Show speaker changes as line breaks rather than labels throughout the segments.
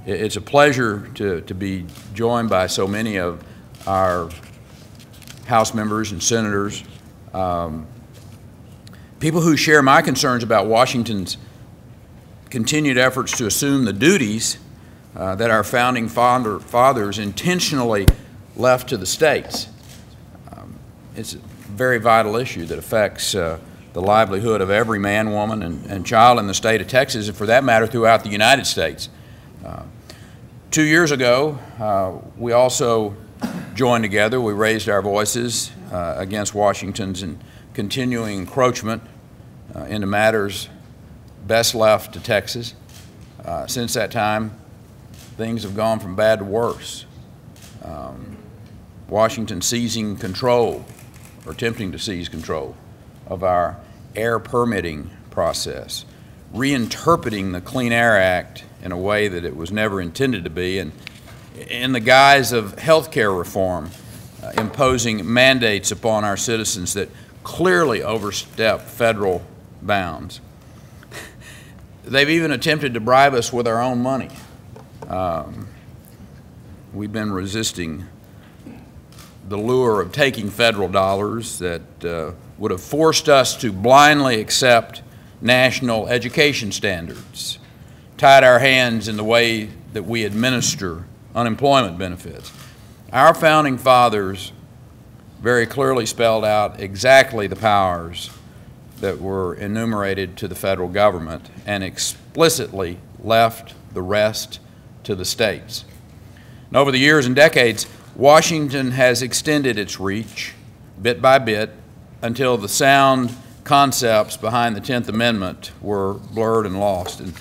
It's a pleasure to be joined by so many of our House members and senators, people who share my concerns about Washington's continued efforts to assume the duties that our founding fathers intentionally left to the states. It's a very vital issue that affects the livelihood of every man, woman, and child in the state of Texas, and for that matter throughout the United States. 2 years ago, we also joined together. We raised our voices against Washington's continuing encroachment into matters best left to Texas. Since that time, things have gone from bad to worse. Washington seizing control, or attempting to seize control, of our air permitting process, reinterpreting the Clean Air Act in a way that it was never intended to be, and in the guise of health care reform, imposing mandates upon our citizens that clearly overstep federal bounds. They've even attempted to bribe us with our own money. We've been resisting the lure of taking federal dollars that would have forced us to blindly accept national education standards, tied our hands in the way that we administer unemployment benefits. Our founding fathers very clearly spelled out exactly the powers that were enumerated to the federal government and explicitly left the rest to the states. And over the years and decades, Washington has extended its reach bit by bit until the sound concepts behind the 10th Amendment were blurred and lost. And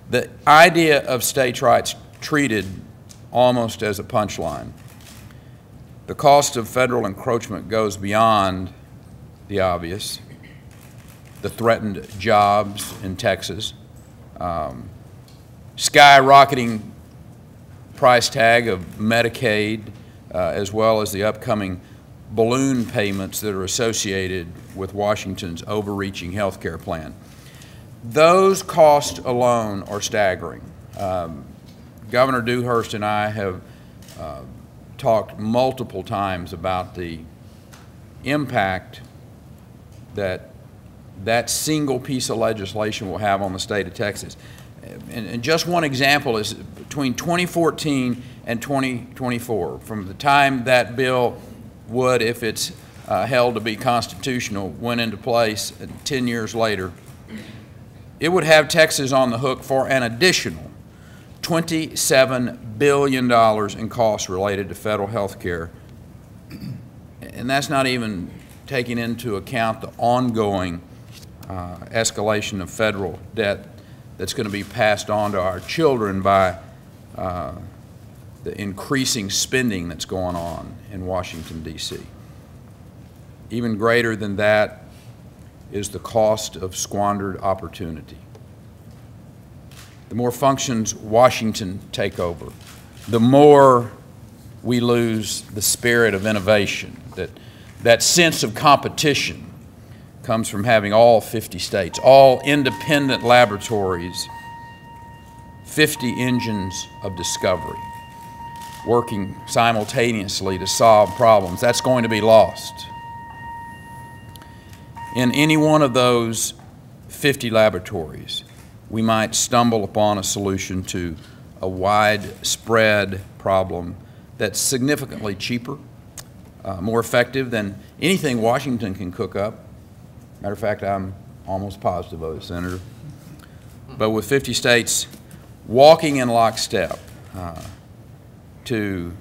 the idea of states' rights treated almost as a punchline. The cost of federal encroachment goes beyond the obvious. The threatened jobs in Texas, skyrocketing price tag of Medicaid, as well as the upcoming balloon payments that are associated with Washington's overreaching health care plan. Those costs alone are staggering. Governor Dewhurst and I have talked multiple times about the impact that single piece of legislation will have on the state of Texas. And just one example is between 2014 and 2024, from the time that bill would, if it's held to be constitutional, went into place, and 10 years later, it would have Texas on the hook for an additional $27 billion in costs related to federal health care. And that's not even taking into account the ongoing escalation of federal debt that's going to be passed on to our children by the increasing spending that's going on in Washington, D.C. Even greater than that is the cost of squandered opportunity. The more functions Washington take over, the more we lose the spirit of innovation. That sense of competition comes from having all 50 states, all independent laboratories, 50 engines of discovery, working simultaneously to solve problems. That's going to be lost. In any one of those 50 laboratories, we might stumble upon a solution to a widespread problem that's significantly cheaper, more effective than anything Washington can cook up. Matter of fact, I'm almost positive of it, Senator. But with 50 states walking in lockstep to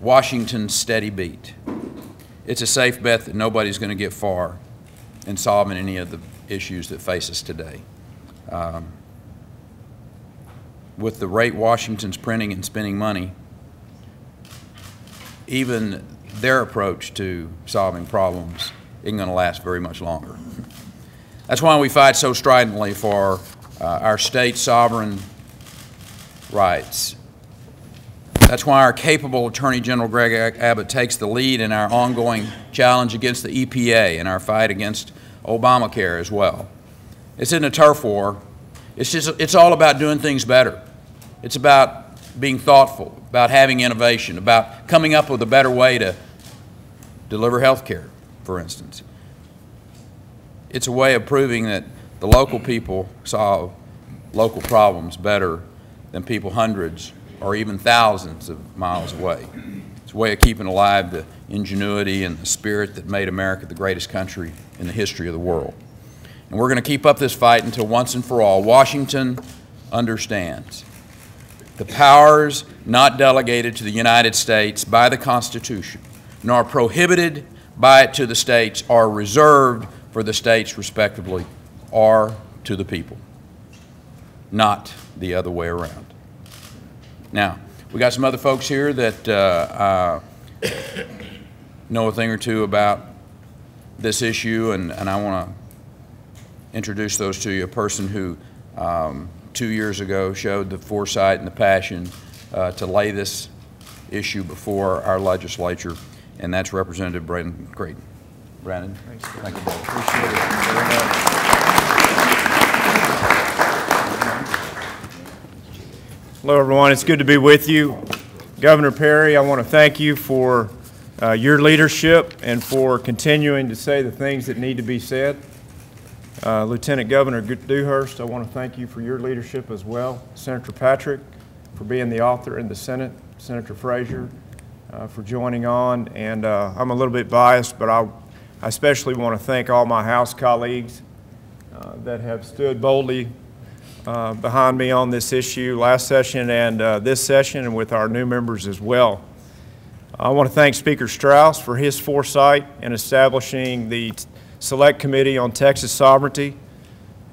Washington's steady beat, it's a safe bet that nobody's going to get far in solving any of the issues that face us today. With the rate Washington's printing and spending money, even their approach to solving problems isn't going to last very much longer. That's why we fight so stridently for our state's sovereign rights. That's why our capable Attorney General Greg Abbott takes the lead in our ongoing challenge against the EPA and our fight against Obamacare as well. This isn't a turf war. It's all about doing things better. It's about being thoughtful, about having innovation, about coming up with a better way to deliver health care, for instance. It's a way of proving that the local people solve local problems better than people hundreds or even thousands of miles away. It's a way of keeping alive the ingenuity and the spirit that made America the greatest country in the history of the world. And we're going to keep up this fight until once and for all Washington understands the powers not delegated to the United States by the Constitution, nor prohibited by it to the states, are reserved for the states respectively, or to the people, not the other way around. Now, we got some other folks here that know a thing or two about this issue, and I want to introduce those to you. A person who 2 years ago showed the foresight and the passion to lay this issue before our legislature, and that's Representative Brandon Creighton. Brandon, thanks. Thank you, brother. Appreciate it very much.
Hello, everyone. It's good to be with you. Governor Perry, I want to thank you for your leadership and for continuing to say the things that need to be said. Lieutenant Governor Dewhurst, I want to thank you for your leadership as well. Senator Patrick, for being the author in the Senate. Senator Frazier, for joining on. And I'm a little bit biased, but I especially want to thank all my House colleagues that have stood boldly behind me on this issue last session and this session, and with our new members as well. I want to thank Speaker Strauss for his foresight in establishing the Select Committee on Texas Sovereignty,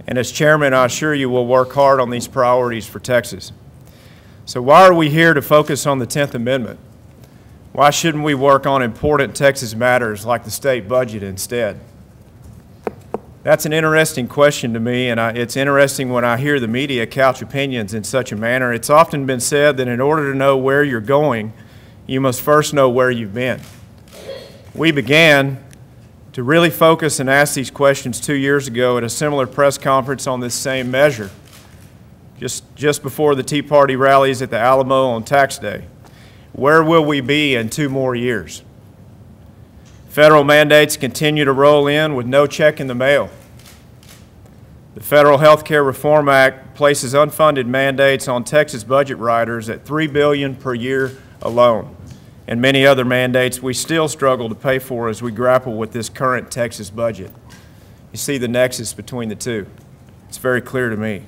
and as chairman, I assure you we'll work hard on these priorities for Texas. So why are we here to focus on the 10th Amendment? Why shouldn't we work on important Texas matters like the state budget instead? That's an interesting question to me, and it's interesting when I hear the media couch opinions in such a manner. It's often been said that in order to know where you're going, you must first know where you've been. We began to really focus and ask these questions 2 years ago at a similar press conference on this same measure, just before the Tea Party rallies at the Alamo on Tax Day. Where will we be in 2 more years? Federal mandates continue to roll in with no check in the mail. The Federal Health Care Reform Act places unfunded mandates on Texas budget riders at $3 billion per year alone, and many other mandates we still struggle to pay for as we grapple with this current Texas budget. You see the nexus between the two. It's very clear to me.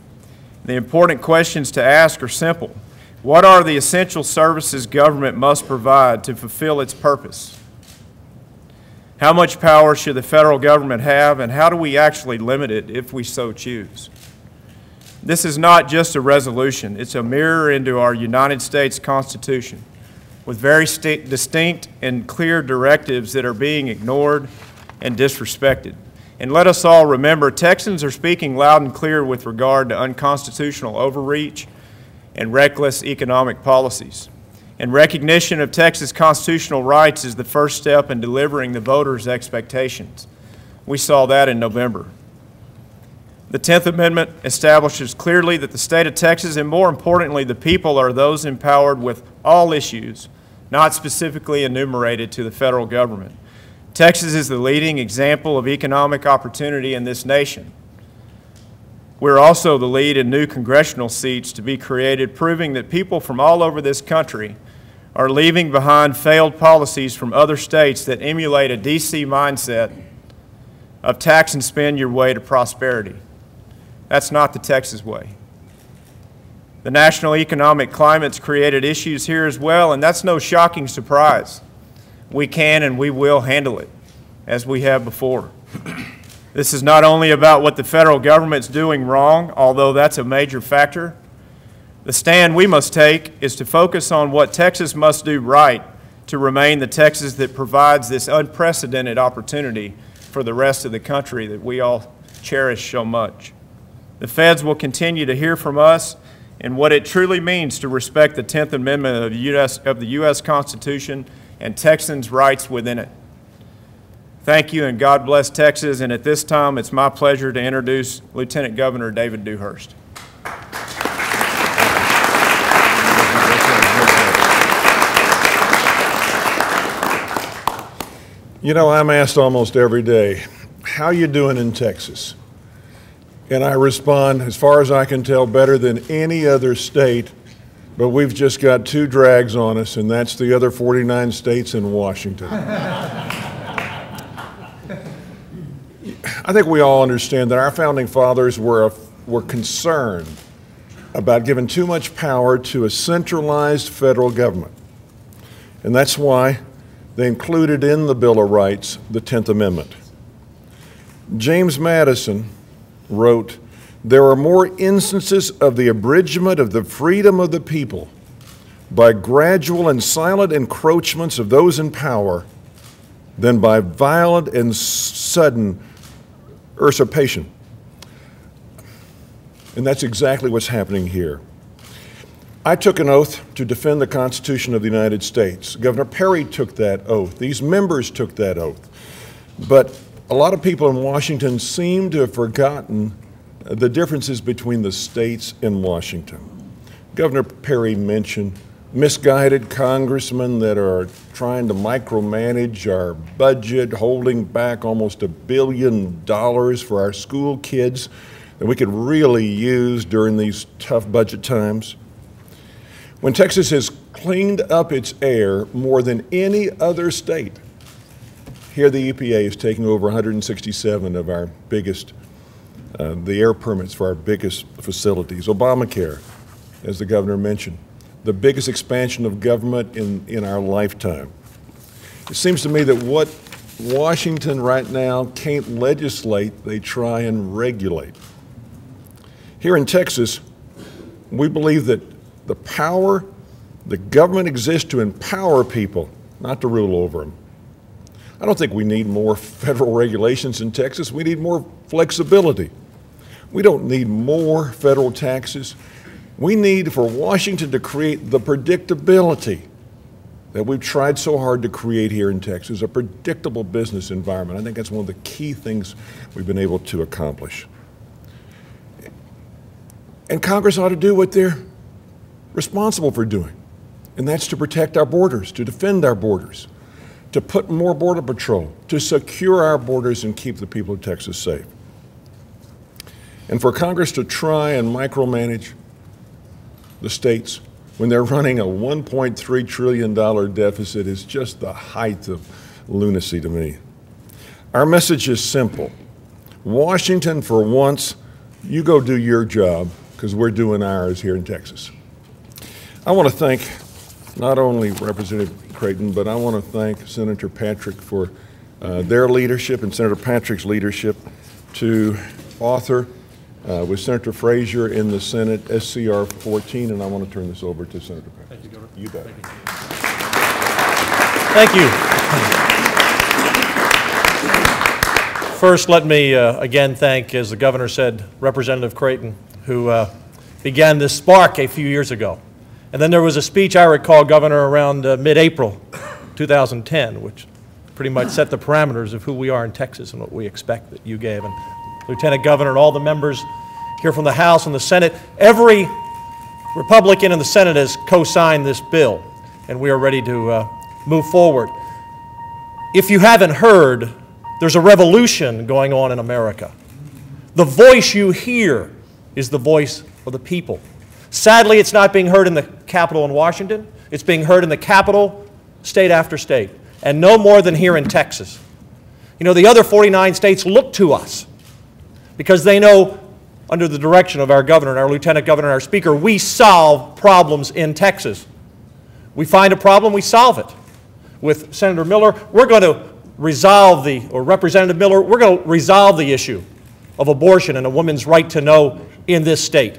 The important questions to ask are simple. What are the essential services government must provide to fulfill its purpose? How much power should the federal government have, and how do we actually limit it if we so choose? This is not just a resolution. It's a mirror into our United States Constitution with very distinct and clear directives that are being ignored and disrespected. And let us all remember, Texans are speaking loud and clear with regard to unconstitutional overreach and reckless economic policies. And recognition of Texas constitutional rights is the first step in delivering the voters' expectations. We saw that in November. The 10th Amendment establishes clearly that the state of Texas, and more importantly, the people, are those empowered with all issues, not specifically enumerated to the federal government. Texas is the leading example of economic opportunity in this nation. We're also the lead in new congressional seats to be created, proving that people from all over this country are leaving behind failed policies from other states that emulate a D.C. mindset of tax and spend your way to prosperity. That's not the Texas way. The national economic climate's created issues here as well, and that's no shocking surprise. We can and we will handle it, as we have before. This is not only about what the federal government's doing wrong, although that's a major factor. The stand we must take is to focus on what Texas must do right to remain the Texas that provides this unprecedented opportunity for the rest of the country that we all cherish so much. The feds will continue to hear from us and what it truly means to respect the 10th Amendment of the U.S. Constitution and Texans' rights within it. Thank you, and God bless Texas. And at this time, it's my pleasure to introduce Lieutenant Governor David Dewhurst.
You know, I'm asked almost every day, how you doing in Texas? And I respond, as far as I can tell, better than any other state, but we've just got two drags on us, and that's the other 49 states in Washington. I think we all understand that our founding fathers were concerned about giving too much power to a centralized federal government. And that's why they included in the Bill of Rights the 10th Amendment. James Madison wrote, "There are more instances of the abridgment of the freedom of the people by gradual and silent encroachments of those in power than by violent and sudden usurpation." And that's exactly what's happening here. I took an oath to defend the Constitution of the United States. Governor Perry took that oath. These members took that oath. But a lot of people in Washington seem to have forgotten the differences between the states and Washington. Governor Perry mentioned misguided congressmen that are trying to micromanage our budget, holding back almost $1 billion for our school kids that we could really use during these tough budget times. When Texas has cleaned up its air more than any other state, here the EPA is taking over 167 of our biggest, the air permits for our biggest facilities. Obamacare, as the governor mentioned, the biggest expansion of government in our lifetime. It seems to me that what Washington right now can't legislate, they try and regulate. Here in Texas, we believe that the government exists to empower people, not to rule over them. I don't think we need more federal regulations in Texas. We need more flexibility. We don't need more federal taxes. We need for Washington to create the predictability that we've tried so hard to create here in Texas, a predictable business environment. I think that's one of the key things we've been able to accomplish. And Congress ought to do what they're responsible for doing, and that's to protect our borders, to defend our borders, to put more border patrol, to secure our borders and keep the people of Texas safe. And for Congress to try and micromanage the states when they're running a $1.3 trillion deficit is just the height of lunacy to me. Our message is simple. Washington, for once, you go do your job, because we're doing ours here in Texas. I want to thank not only Representative Creighton, but I want to thank Senator Patrick for their leadership and Senator Patrick's leadership to author with Senator Frazier in the Senate SCR 14, and I want to turn this over to Senator Patrick.
Thank you, Governor.
You bet.
Thank you. First, let me again thank, as the Governor said, Representative Creighton, who began this spark a few years ago. And then there was a speech I recall, Governor, around mid-April 2010, which pretty much set the parameters of who we are in Texas and what we expect that you gave. And Lieutenant Governor and all the members here from the House and the Senate, every Republican in the Senate has co-signed this bill, and we are ready to move forward. If you haven't heard, there's a revolution going on in America. The voice you hear is the voice of the people. Sadly, it's not being heard in the Capitol in Washington. It's being heard in the Capitol, state after state, and no more than here in Texas. You know, the other 49 states look to us because they know, under the direction of our governor and our lieutenant governor and our speaker, we solve problems in Texas. We find a problem, we solve it. With Senator Miller, we're going to resolve or Representative Miller, we're going to resolve the issue of abortion and a woman's right to know in this state,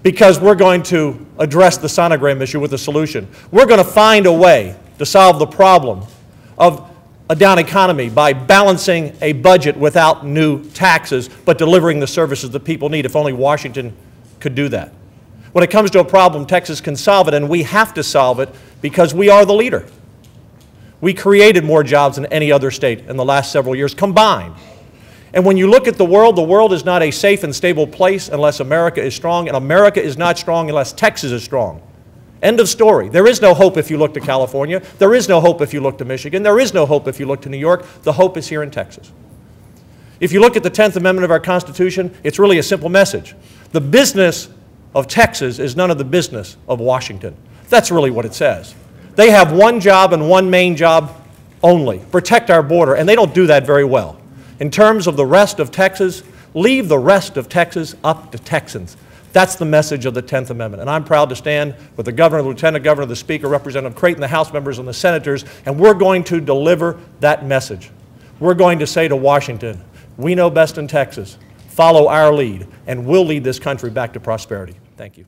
because we're going to address the sonogram issue with a solution. We're going to find a way to solve the problem of a down economy by balancing a budget without new taxes, but delivering the services that people need. If only Washington could do that. When it comes to a problem, Texas can solve it, and we have to solve it because we are the leader. We created more jobs than any other state in the last several years combined. And when you look at the world is not a safe and stable place unless America is strong, and America is not strong unless Texas is strong. End of story. There is no hope if you look to California. There is no hope if you look to Michigan. There is no hope if you look to New York. The hope is here in Texas. If you look at the 10th Amendment of our Constitution, it's really a simple message. The business of Texas is none of the business of Washington. That's really what it says. They have one job and one main job only: protect our border, and they don't do that very well. In terms of the rest of Texas, leave the rest of Texas up to Texans. That's the message of the 10th Amendment. And I'm proud to stand with the Governor, the Lieutenant Governor, the Speaker, Representative Creighton, the House members, and the Senators, and we're going to deliver that message. We're going to say to Washington, we know best in Texas. Follow our lead, and we'll lead this country back to prosperity. Thank you.